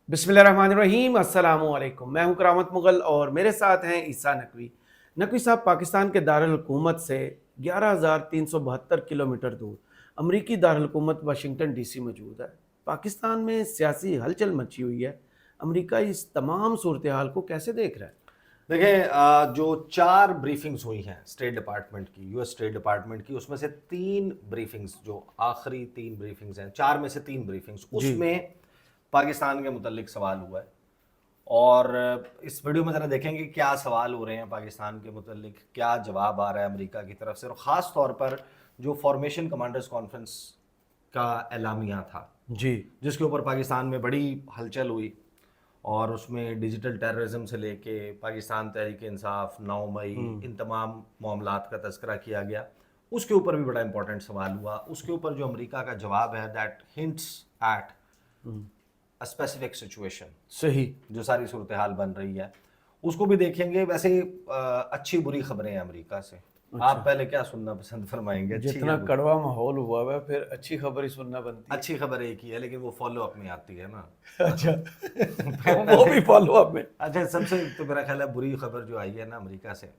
बिस्मिल्लाहिर्रहमानिर्रहीम, अस्सलाम वालेकुम। मैं हूं करामत मुगल और मेरे साथ हैं ईसा नकवी। नकवी साहब पाकिस्तान के दारुल हुकूमत से 11,372 किलोमीटर दूर अमरीकी दारुल हुकूमत वाशिंगटन डीसी मौजूद है। पाकिस्तान में सियासी हलचल मची हुई है। अमरीका इस तमाम सूरत हाल को कैसे देख रहा है? देखें, जो 4 ब्रीफिंग्स हुई हैं स्टेट डिपार्टमेंट की, यूएस स्टेट डिपार्टमेंट की, उसमें से 3 ब्रीफिंग्स, जो आखिरी 3 ब्रीफिंग्स हैं, 4 में से 3 ब्रीफिंग्स, उसमें पाकिस्तान के मुतल्लिक सवाल हुआ है। और इस वीडियो में ज़रा देखेंगे क्या सवाल हो रहे हैं पाकिस्तान के मुतल्लिक, क्या जवाब आ रहा है अमेरिका की तरफ से, और ख़ास तौर पर जो फॉर्मेशन कमांडर्स कॉन्फ्रेंस का एलामिया था जी, जिसके ऊपर पाकिस्तान में बड़ी हलचल हुई, और उसमें डिजिटल टेररिज्म से लेके पाकिस्तान तहरीक इंसाफ, 9 मई, इन तमाम मामलात का तज़किरा किया गया। उसके ऊपर भी बड़ा इंपॉर्टेंट सवाल हुआ। उसके ऊपर जो अमेरिका का जवाब है, that hints at a specific situation, सही। जो सारी सूरत हाल बन रही है, उसको भी देखेंगे। वैसे अच्छी बुरी खबरें हैं अमेरिका से। आप पहले क्या सुनना पसंद फरमाएंगे? अच्छी जितना कड़वा माहौल हुआ है फिर अच्छी खबर ही सुनना बनती है। अच्छी खबर एक ही है, लेकिन वो फॉलो अप में आती है ना। अच्छा वो भी फॉलो अप में। अच्छा, सबसे तो मेरा ख्याल है बुरी खबर जो आई है ना अमेरिका से,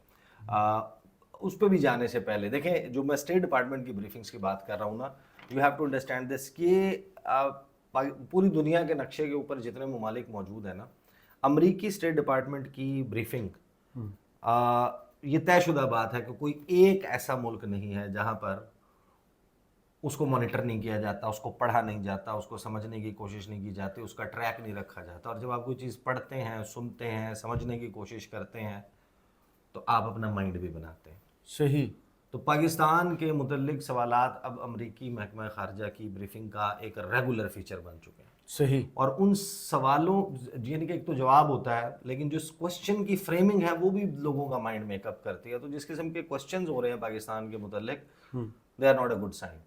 उस पर भी जाने से पहले देखें, जो मैं स्टेट डिपार्टमेंट की ब्रीफिंग्स की बात कर रहा हूँ ना, you have to understand this कि पूरी दुनिया के नक्शे के ऊपर जितने ममालिक मौजूद हैं ना, अमरीकी स्टेट डिपार्टमेंट की ब्रीफिंग, ये तयशुदा बात है कि कोई एक ऐसा मुल्क नहीं है जहाँ पर उसको मॉनिटर नहीं किया जाता, उसको पढ़ा नहीं जाता, उसको समझने की कोशिश नहीं की जाती, उसका ट्रैक नहीं रखा जाता। और जब आप कोई चीज़ पढ़ते हैं, सुनते हैं, समझने की कोशिश करते हैं, तो आप अपना माइंड भी बनाते हैं। सही। तो पाकिस्तान के मुतल्लिक सवालात अब अमरीकी महकमा खारजा की ब्रीफिंग का एक रेगुलर फीचर बन चुके हैं। सही। और उन सवालों, यानी कि एक तो जवाब होता है, लेकिन जो क्वेश्चन की फ्रेमिंग है वो भी लोगों का माइंड मेकअप करती है। तो जिस किस्म के क्वेश्चंस हो रहे हैं पाकिस्तान के मुतल्लिक, they are not a good sign.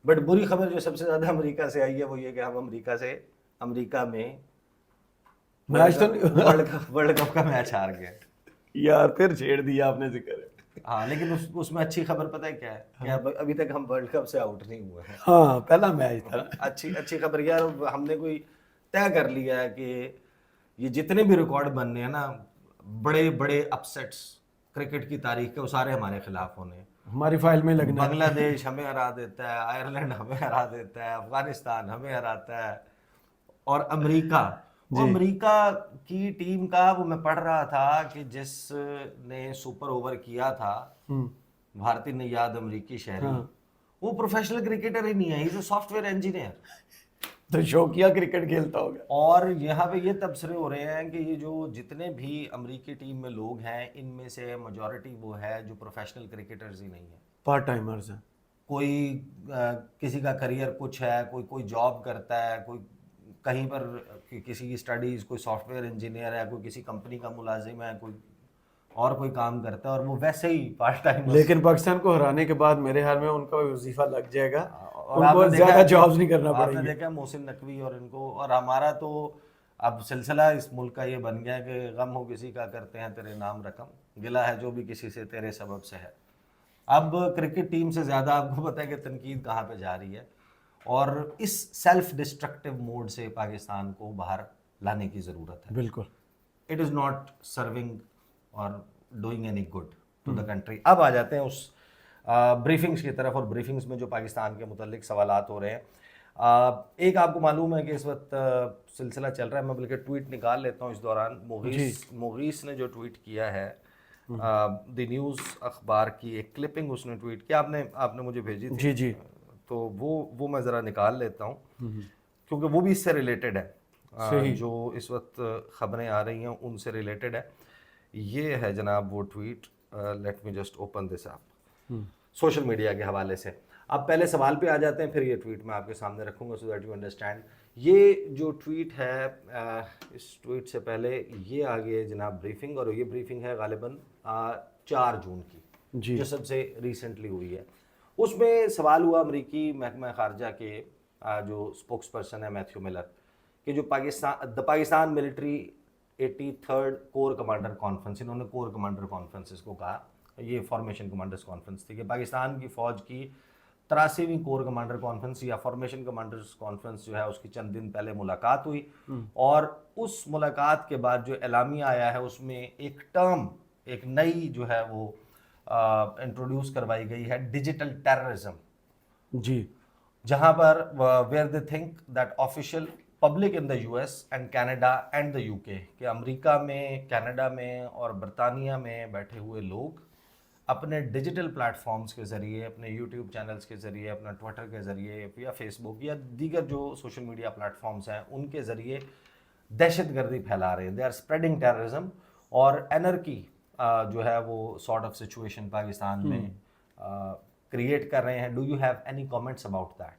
But बुरी खबर जो सबसे ज़्यादा अमेरिका से आई है वो ये कि हम अमेरिका में मैच तो वर्ल्ड कप का मैच हार गए। यार फिर छेड़ दिया आपने जिक्र। हाँ, लेकिन उसमें अच्छी खबर पता है क्या है? कि अभी तक हम वर्ल्ड कप से आउट नहीं हुए हैं। हाँ, पहला मैच था। अच्छी खबर यार, हमने कोई तय कर लिया है कि ये जितने भी रिकॉर्ड बनने हैं ना, बड़े बड़े अपसेट्स क्रिकेट की तारीख के, वो सारे हमारे खिलाफ होने हैं। हमारी फाइल में लगना है। बांग्लादेश हमें हरा देता है, आयरलैंड हमें हरा देता है, अफगानिस्तान हमें हराता है, और अमेरिका की टीम का, वो मैं पढ़ रहा था कि जिसने सुपर ओवर किया था, भारतीय नयाद अमेरिकी शहरी, वो प्रोफेशनल क्रिकेटर ही नहीं है, ही सॉफ्टवेयर इंजीनियर। तो शौकिया क्रिकेट खेलता होगा। और यहाँ पे ये तबसरे हो रहे हैं कि ये जो जितने भी अमेरिकी टीम में लोग हैं, इनमें से मेजॉरिटी वो है जो प्रोफेशनल क्रिकेटर्स ही नहीं है, पार्ट टाइमर्स हैं। कोई किसी का करियर कुछ है, कोई जॉब करता है, कोई कहीं पर किसी की स्टडीज़, कोई सॉफ्टवेयर इंजीनियर है, कोई किसी कंपनी का मुलाजिम है, कोई काम करता है, और वो वैसे ही पार्ट टाइम। लेकिन पाकिस्तान को हराने के बाद मेरे ख्याल में उनका वजीफा लग जाएगा, और उनको ज्यादा जॉब्स नहीं करना आपने पड़ेगा। देखा मोहसिन नकवी और इनको, और हमारा तो अब सिलसिला इस मुल्क का ये बन गया कि गम हो किसी का करते हैं तेरे नाम रकम, गिला है जो भी किसी से तेरे सबब से है। अब क्रिकेट टीम से ज़्यादा आपको पता है कि तनकीद कहाँ पे जा रही है, और इस सेल्फ डिस्ट्रक्टिव मोड से पाकिस्तान को बाहर लाने की ज़रूरत है। बिल्कुल। इट इज़ नॉट सर्विंग और doing any good to the country. अब आ जाते हैं उस ब्रीफिंग्स की तरफ, और ब्रीफिंग्स में जो पाकिस्तान के मुतल्लिक सवालात हो रहे हैं। एक आपको मालूम है कि इस वक्त सिलसिला चल रहा है, मैं बल्कि ट्वीट निकाल लेता हूँ इस दौरान। मोगीस ने जो ट्वीट किया है, द न्यूज़ अखबार की एक क्लिपिंग उसने ट्वीट किया, आपने मुझे भेजी थी। जी। तो वो मैं ज़रा निकाल लेता हूँ, क्योंकि वो भी इससे रिलेटेड है। जो इस वक्त ख़बरें आ रही हैं उनसे रिलेटेड है। ये है जनाब वो tweet, let me just open this up, social media के हवाले से। अब पहले सवाल पे आ जाते हैं, फिर ये ट्वीट मैं आपके सामने रखूँगा सो दैट यू अंडरस्टैंड। ये जो ट्वीट है, इस ट्वीट से पहले ये आ गई जनाब ब्रीफिंग, और ये ब्रीफिंग है गालिबन 4 जून की, जो सबसे रिसेंटली हुई है। उसमें सवाल हुआ अमरीकी महकमा खारजा के जो स्पोक्स पर्सन है मैथ्यू मिलर, कि जो Pakistan military 83rd core commander conference, इन्होंने कोर कमांडर कॉन्फ्रेंस इसको कहा, ये फॉर्मेशन कमांडर्स कॉन्फ्रेंस थी, कि पाकिस्तान की फ़ौज की 83ਵੀं कोर कमांडर कॉन्फ्रेंस या फॉर्मेशन कमांडर्स कॉन्फ्रेंस जो है उसकी चंद दिन पहले मुलाकात हुई, और उस मुलाकात के बाद जो एलामिया आया है उसमें एक टर्म, एक नई जो है वो इंट्रोड्यूस करवाई गई है, डिजिटल टेररिज्म। जी, जहां पर where they think that official public in the US and Canada and the UK, कि अमेरिका में, कनाडा में और बरतानिया में बैठे हुए लोग अपने डिजिटल प्लेटफॉर्म्स के ज़रिए, अपने यूट्यूब चैनल्स के ज़रिए, अपना ट्विटर के ज़रिए या फेसबुक या दीगर जो सोशल मीडिया प्लेटफॉर्म्स हैं उनके ज़रिए दहशतगर्दी फैला रहे हैं। दे आर स्प्रेडिंग टेररिज्म और एनर्की जो है वो सॉर्ट ऑफ सिचुएशन पाकिस्तान में क्रिएट कर रहे हैं। Do you have any comments about that?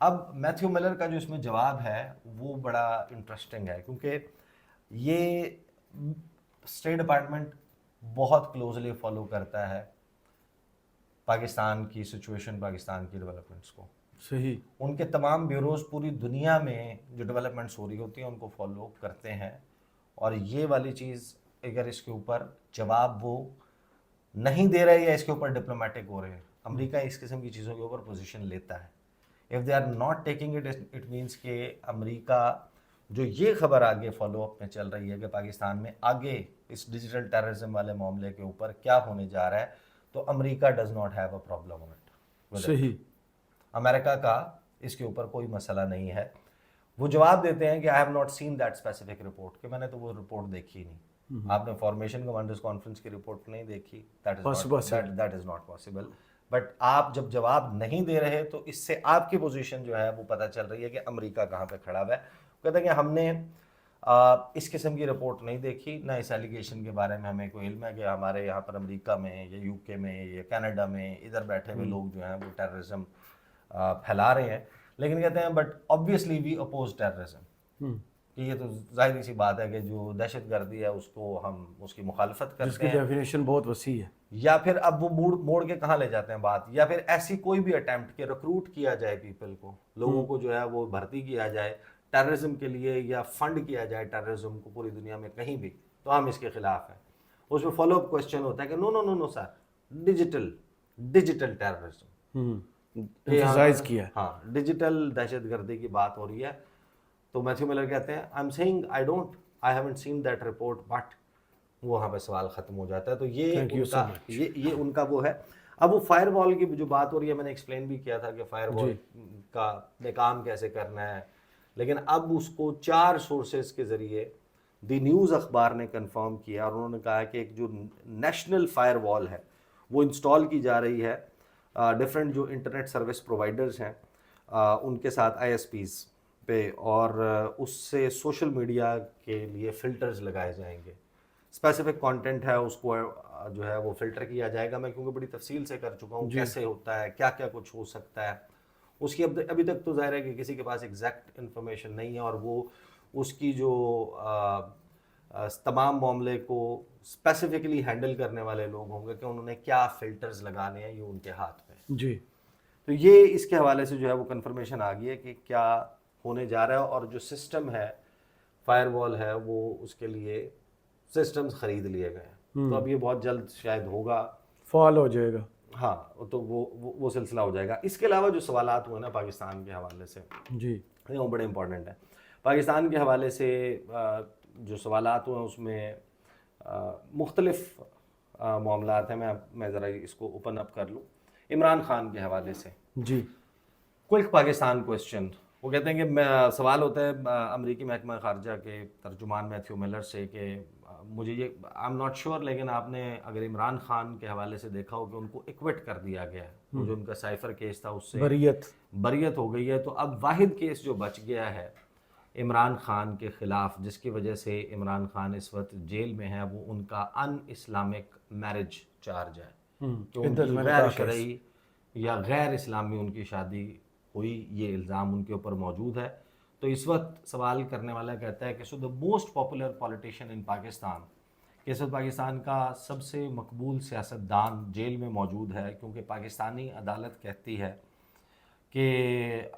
अब मैथ्यू मिलर का जो इसमें जवाब है वो बड़ा इंटरेस्टिंग है, क्योंकि ये स्टेट डिपार्टमेंट बहुत क्लोजली फॉलो करता है पाकिस्तान की सिचुएशन, पाकिस्तान की डेवलपमेंट्स को। सही। उनके तमाम ब्यूरोज पूरी दुनिया में जो डेवलपमेंट्स हो रही होती हैं उनको फॉलो करते हैं, और ये वाली चीज़ अगर इसके ऊपर जवाब वो नहीं दे रहे या इसके ऊपर डिप्लोमेटिक हो रहे हैं, अमेरिका इस किस्म की चीज़ों के ऊपर पोजीशन लेता है। If they are not taking it, it means कि अमेरिका जो ये खबर आगे फॉलो अप में चल रही है कि पाकिस्तान में आगे इस डिजिटल टेररिज्म वाले मामले के ऊपर क्या होने जा रहा है, तो America does not have a problem on it. सही। अमेरिका का इसके ऊपर कोई मसला नहीं है। वो जवाब देते हैं कि I have not seen that specific report, कि मैंने तो वो रिपोर्ट देखी नहीं। आपने फॉर्मेशन कमांडर्स कॉन्फ्रेंस की रिपोर्ट नहीं देखी, that is not possible. But आप जब जवाब नहीं दे रहे तो इससे आपकी पोजीशन जो है वो पता चल रही है कि अमेरिका कहाँ पे खड़ा हुआ है। कहते हैं कि हमने इस किस्म की रिपोर्ट नहीं देखी, ना इस एलिगेशन के बारे में हमें कोई इल्म है कि हमारे यहाँ पर अमेरिका में या यूके में या कनाडा में इधर बैठे हुए लोग जो हैं वो टेररिज्म फैला रहे हैं। लेकिन कहते हैं but obviously we oppose terrorism, कि ये तो जाहिर सी बात है कि जो दहशतगर्दी है उसको हम उसकी मुखालफत करते जिसकी हैं। डेफिनेशन बहुत वसी है। या फिर अब वो मोड़ के कहाँ ले जाते हैं बात, या फिर ऐसी कोई भी अटेम्प्ट के रिक्रूट किया जाए पीपल को, लोगों को जो है वो भर्ती किया जाए टेररिज्म के लिए या फंड किया जाए टेररिज्म को पूरी दुनिया में कहीं भी, तो हम इसके खिलाफ हैं। उसमें फॉलो अप क्वेश्चन होता है कि no no no no sir, digital terrorism emphasize किया। हाँ, डिजिटल दहशतगर्दी की बात हो रही है। तो मैथ्यू मिलर कहते हैं I am saying I haven't seen that report, but वो वहाँ पे सवाल ख़त्म हो जाता है। तो ये उनका वो है। अब वो फायरवॉल की जो बात हो रही है, मैंने एक्सप्लेन भी किया था कि फायरवॉल का ने काम कैसे करना है, लेकिन अब उसको 4 सोर्सेज के ज़रिए दी न्यूज़ अखबार ने कंफर्म किया, और उन्होंने कहा कि एक जो नेशनल फायरवॉल है वो इंस्टॉल की जा रही है डिफरेंट जो इंटरनेट सर्विस प्रोवाइडर्स हैं उनके साथ ISPs पे, और उससे सोशल मीडिया के लिए फ़िल्टर्स लगाए जाएंगे। स्पेसिफिक कंटेंट है उसको जो है वो फ़िल्टर किया जाएगा। मैं क्योंकि बड़ी तफसील से कर चुका हूँ कैसे होता है, क्या क्या कुछ हो सकता है, उसकी अभी तक तो ज़ाहिर है कि किसी के पास एग्जैक्ट इन्फॉर्मेशन नहीं है, और वो उसकी जो तमाम मामले को स्पेसिफिकली हैंडल करने वाले लोग होंगे कि उन्होंने क्या फ़िल्टर्स लगाने हैं, ये उनके हाथ में जी। तो ये इसके हवाले से जो है वो कंफर्मेशन आ गई है कि क्या होने जा रहा है, और जो सिस्टम है फायरवॉल है वो उसके लिए सिस्टम्स खरीद लिए गए हैं। तो अब ये बहुत जल्द शायद होगा, फॉल हो जाएगा। हाँ, तो वो सिलसिला हो जाएगा। इसके अलावा जो सवालात हुए ना पाकिस्तान के हवाले से, जी, वो बड़े इंपॉर्टेंट है। पाकिस्तान के हवाले से जो सवालात हुए उसमें मुख्तलिफ मामलात हैं। मैं ज़रा इसको ओपन अप कर लूँ। इमरान खान के हवाले से जी, क्विक पाकिस्तान क्वेश्चन, वो कहते हैं कि सवाल होता है अमरीकी महकमा खारजा के तर्जुमान मैथ्यू मिलर से कि मुझे ये आई एम नॉट श्योर, लेकिन आपने अगर इमरान खान के हवाले से देखा हो कि उनको एक्विट कर दिया गया है, वो जो उनका साइफर केस था उससे बरियत हो गई है, तो अब वाहिद केस जो बच गया है इमरान खान के ख़िलाफ़, जिसकी वजह से इमरान खान इस वक्त जेल में है, वो उनका अन इस्लामिक मैरिज चार्ज है कि उनकी गैर शरई या गैर इस्लामी उनकी शादी हुई, ये इल्ज़ाम उनके ऊपर मौजूद है। तो इस वक्त सवाल करने वाला कहता है कि so the most popular politician इन पाकिस्तान, कि इस वक्त पाकिस्तान का सबसे मकबूल सियासतदान जेल में मौजूद है, क्योंकि पाकिस्तानी अदालत कहती है कि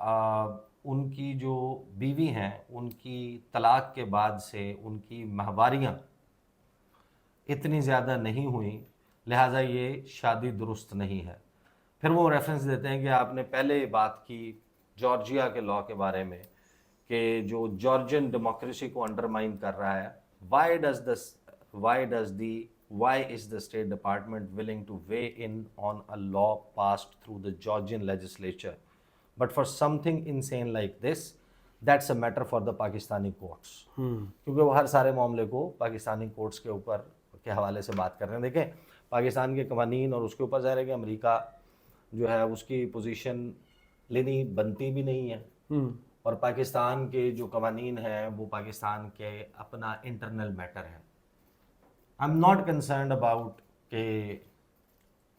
उनकी जो बीवी हैं उनकी तलाक के बाद से उनकी माहवारियाँ इतनी ज़्यादा नहीं हुई, लिहाजा ये शादी दुरुस्त नहीं है। پھر وہ ریفرنس دیتے ہیں کہ آپ نے پہلے بات کی جارجیا کے لاء کے بارے میں کہ جو جارجین ڈیموکریسی کو انڈرمائن کر رہا ہے. Why is the State Department willing to weigh in on a law passed through the Georgian legislature? But for something insane like this, that's a matter for the Pakistani courts. کیونکہ وہ ہر سارے معاملے کو Pakistani courts کے اوپر کے حوالے سے بات کر رہے ہیں. دیکھیں پاکستان کے قوانین اور اس کے اوپر ظاہر ہے کہ امریکہ جو ہے اس کی پوزیشن لینی بنتی بھی نہیں ہے, اور پاکستان کے جو قوانین ہیں وہ پاکستان کے اپنا انٹرنل میٹر ہے. I'm not concerned about کہ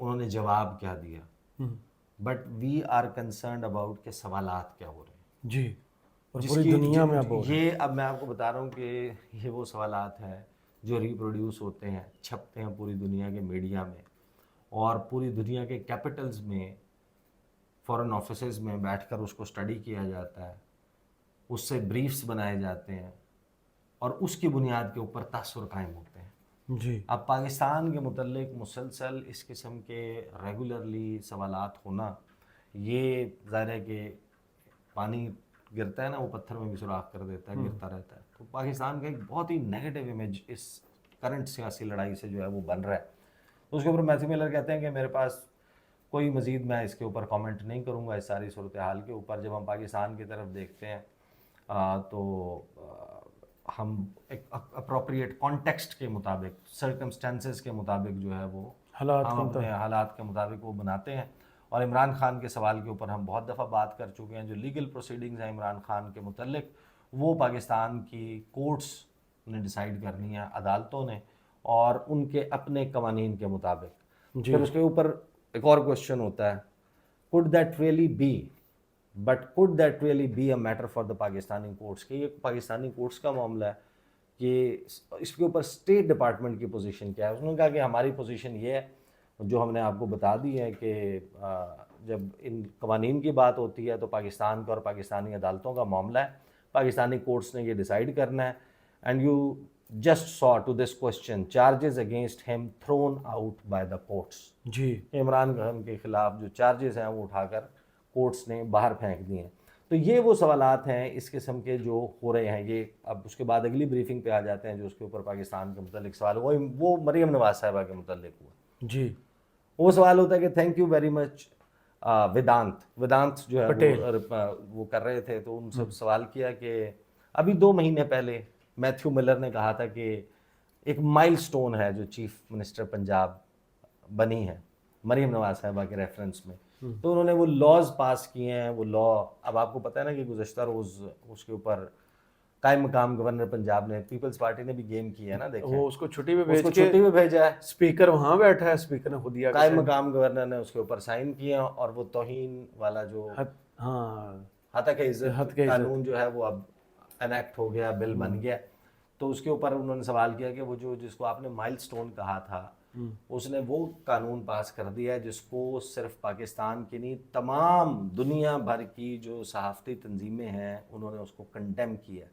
انہوں نے جواب کیا دیا, but we are concerned about کہ سوالات کیا ہو رہے ہیں. جی, اور پوری دنیا میں اب میں آپ کو بتا رہا ہوں کہ یہ وہ سوالات ہیں جو ریپروڈیوس ہوتے ہیں, چھپتے ہیں پوری دنیا کے میڈیا میں, اور پوری دنیا کے کیپٹلز میں فورن آفیسز میں بیٹھ کر اس کو اسٹڈی کیا جاتا ہے, اس سے بریفس بنائے جاتے ہیں, اور اس کی بنیاد کے اوپر تاثر قائم ہوتے ہیں. جی, اب پاکستان کے متعلق مسلسل اس قسم کے ریگولرلی سوالات ہونا, یہ ظاہر ہے کہ پانی گرتا ہے نا, وہ پتھر میں بھی سوراخ کر دیتا ہے, گرتا رہتا ہے. تو پاکستان کا ایک بہت ہی نیگیٹو امیج اس کرنٹ سیاسی لڑائی سے جو ہے وہ بن رہا ہے. تو اس کے اوپر میتھیو ملر کہتے ہیں کہ میرے پاس کوئی مزید میں اس کے اوپر کامنٹ نہیں کروں گا اس ساری صورتحال کے اوپر. جب ہم پاکستان کی طرف دیکھتے ہیں تو ہم ایک اپروپریٹ کانٹیکسٹ کے مطابق, سرکمسٹانسز کے مطابق جو ہے وہ ہم اپنے حالات کے مطابق وہ بناتے ہیں. اور عمران خان کے سوال کے اوپر ہم بہت دفعہ بات کر چکے ہیں. جو لیگل پروسیڈنگز ہیں عمران خان کے متعلق, وہ پاکستان کی کورٹس نے ڈیسائیڈ کرنی ہے, عدالتوں نے, اور ان کے اپنے قوانین کے مطابق. پھر اس کے اوپر ایک اور کوشچن ہوتا ہے, could that really be a matter for the Pakistani courts, کہ یہ پاکستانی کورٹس کا معاملہ ہے کہ اس کے اوپر اسٹیٹ ڈپارٹمنٹ کی پوزیشن کیا ہے. اس نے کہا کہ ہماری پوزیشن یہ ہے جو ہم نے آپ کو بتا دی ہے کہ جب ان قوانین کی بات ہوتی ہے تو پاکستان کا اور پاکستانی عدالتوں کا معاملہ ہے, پاکستانی کورٹس نے یہ ڈیسائیڈ کرنا ہے. And you just saw to this question charges against him thrown out by the courts. جی, عمران خان کے خلاف جو چارجز ہیں وہ اٹھا کر کورٹس نے باہر پھینک دیے ہیں. تو یہ وہ سوالات ہیں اس قسم کے جو ہو رہے ہیں. یہ اب اس کے بعد اگلی بریفنگ پہ آ جاتے ہیں جو اس کے اوپر پاکستان کے متعلق سوال وہ مریم نواز صاحبہ کے متعلق ہوا. جی, وہ سوال ہوتا ہے کہ تھینک یو ویری مچ ویدانت جو ہے وہ کر رہے تھے, تو ان سے سوال کیا کہ ابھی 2 مہینے پہلے میتھیو ملر نے کہا تھا کہ ایک مائل سٹون ہے جو چیف منسٹر پنجاب بنی ہے مریم نواز صاحبہ کے ریفرنس میں, تو انہوں نے وہ لاز پاس کیے ہیں. وہ لا, اب آپ کو پتہ ہے نا کہ گزشتہ روز اس کے اوپر قائم مقام گورنر پنجاب نے, پیپلز پارٹی نے بھی گیم کی ہے نا, دیکھیں وہ اس کو چھٹی پہ بھیجا ہے, اسپیکر وہاں بیٹھا ہے, اسپیکر نے خود قائم مقام گورنر نے اس کے اوپر سائن کیے, اور وہ توہین والا جو ہتک عزت قانون جو ہے وہ اب انیکٹ ہو گیا, بل بن گیا. تو اس کے اوپر انہوں نے سوال کیا کہ وہ جو جس کو آپ نے مائل سٹون کہا تھا, اس نے وہ قانون پاس کر دیا جس کو صرف پاکستان کی نہیں تمام دنیا بھر کی جو صحافتی تنظیمیں ہیں انہوں نے اس کو کنڈیم کیا.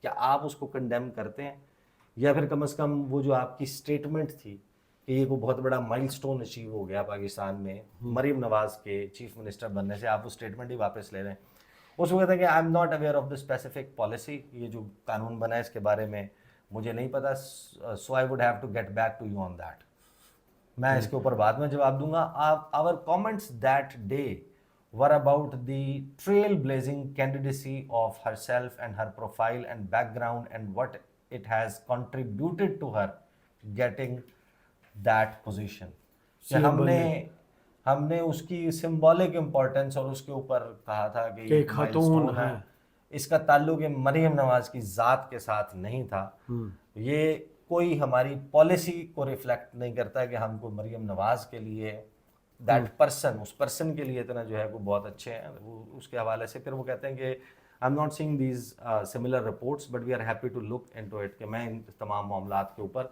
کیا آپ اس کو کنڈیم کرتے ہیں, یا پھر کم از کم وہ جو آپ کی اسٹیٹمنٹ تھی کہ یہ کوئی بہت بڑا مائل سٹون اچیو ہو گیا پاکستان میں مریم نواز کے چیف منسٹر بننے سے, آپ وہ اسٹیٹمنٹ ہی واپس لے رہے ہیں. اس کو کہتے ہیں کہ I am not aware of the specific policy, یہ جو قانون بنا ہے اس کے بارے میں مجھے نہیں پتا, so I would have to get back to you on that. میں اس کے اوپر بعد میں جواب دوں گا. Our comments that day were about the trailblazing candidacy of herself and her profile and background and what it has contributed to her getting that position. ہم نے اس کی سمبولک امپورٹنس اور اس کے اوپر کہا تھا کہ یہ خاتون ہے, اس کا تعلق مریم نواز کی ذات کے ساتھ نہیں تھا. یہ کوئی ہماری پالیسی کو ریفلیکٹ نہیں کرتا کہ ہم کو مریم نواز کے لیے دیٹ پرسن, اس پرسن کے لیے اتنا جو ہے وہ بہت اچھے ہیں. وہ اس کے حوالے سے پھر وہ کہتے ہیں کہ I am not saying these similar reports but we are happy to look into it, کہ میں ان تمام معاملات کے اوپر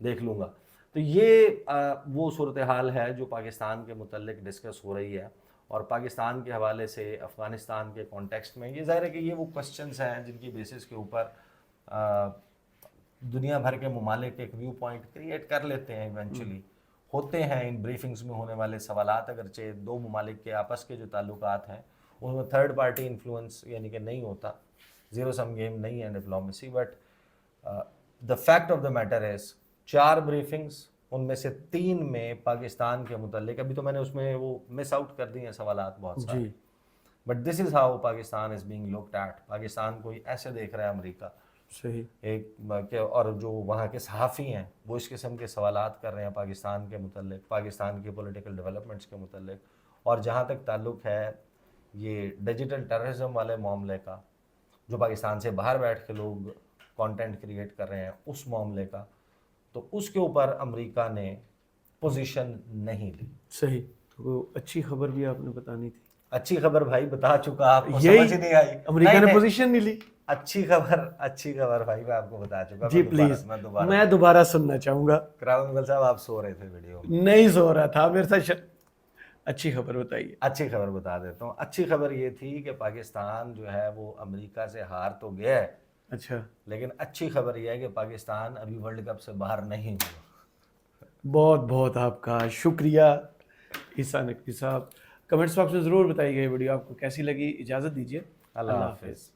دیکھ لوں گا. تو یہ وہ صورتحال ہے جو پاکستان کے متعلق ڈسکس ہو رہی ہے, اور پاکستان کے حوالے سے افغانستان کے کانٹیکسٹ میں یہ ظاہر ہے کہ یہ وہ کوسچنس ہیں جن کی بیسس کے اوپر دنیا بھر کے ممالک ایک ویو پوائنٹ کریٹ کر لیتے ہیں ایونچولی. ہوتے ہیں ان بریفنگز میں ہونے والے سوالات، اگرچہ دو ممالک کے آپس کے جو تعلقات ہیں ان میں تھرڈ پارٹی انفلوئنس یعنی کہ نہیں ہوتا، زیرو سم گیم نہیں ہے diplomacy, but the fact of the matter is 4 briefings, ان میں سے 3 میں پاکستان کے متعلق، ابھی تو میں نے اس میں وہ مس آؤٹ کر دی ہیں سوالات بہت سارے، but this is how Pakistan is being looked at. Pakistan کو ایسے دیکھ رہا ہے امریکہ، صحیح ایک اور جو وہاں کے صحافی ہیں وہ اس قسم کے سوالات کر رہے ہیں پاکستان کے متعلق، پاکستان کے پولیٹیکل ڈیولپمنٹس کے متعلق. اور جہاں تک تعلق ہے یہ ڈیجیٹل ٹیررزم والے معاملے کا، جو پاکستان سے باہر بیٹھ کے لوگ کانٹینٹ کریٹ کر رہے ہیں اس معاملے کا، تو اس کے اوپر امریکہ نے پوزیشن نہیں لی. صحیح. تو اچھی خبر بھی آپ نے بتانی تھی. اچھی خبر بھائی بتا چکا، آپ کو سمجھ نہیں آئی، امریکہ نے پوزیشن نہیں لی. اچھی خبر بھائی میں آپ کو بتا چکا. جی پلیز میں دوبارہ سننا چاہوں گا. کرام مغل صاحب آپ سو رہے تھے ویڈیو میں. نہیں سو رہا تھا میرے ساتھ. اچھی خبر بتائیے. اچھی خبر بتا دیتا ہوں. اچھی خبر یہ تھی کہ پاکستان جو ہے وہ امریکہ سے ہار تو گیا ہے، اچھا، لیکن اچھی خبر یہ ہے کہ پاکستان ابھی ورلڈ کپ سے باہر نہیں ہوا. بہت بہت آپ کا شکریہ عیسیٰ نقوی صاحب. کمنٹس باکس میں ضرور بتائیے گا یہ ویڈیو آپ کو کیسی لگی. اجازت دیجیے. اللہ حافظ.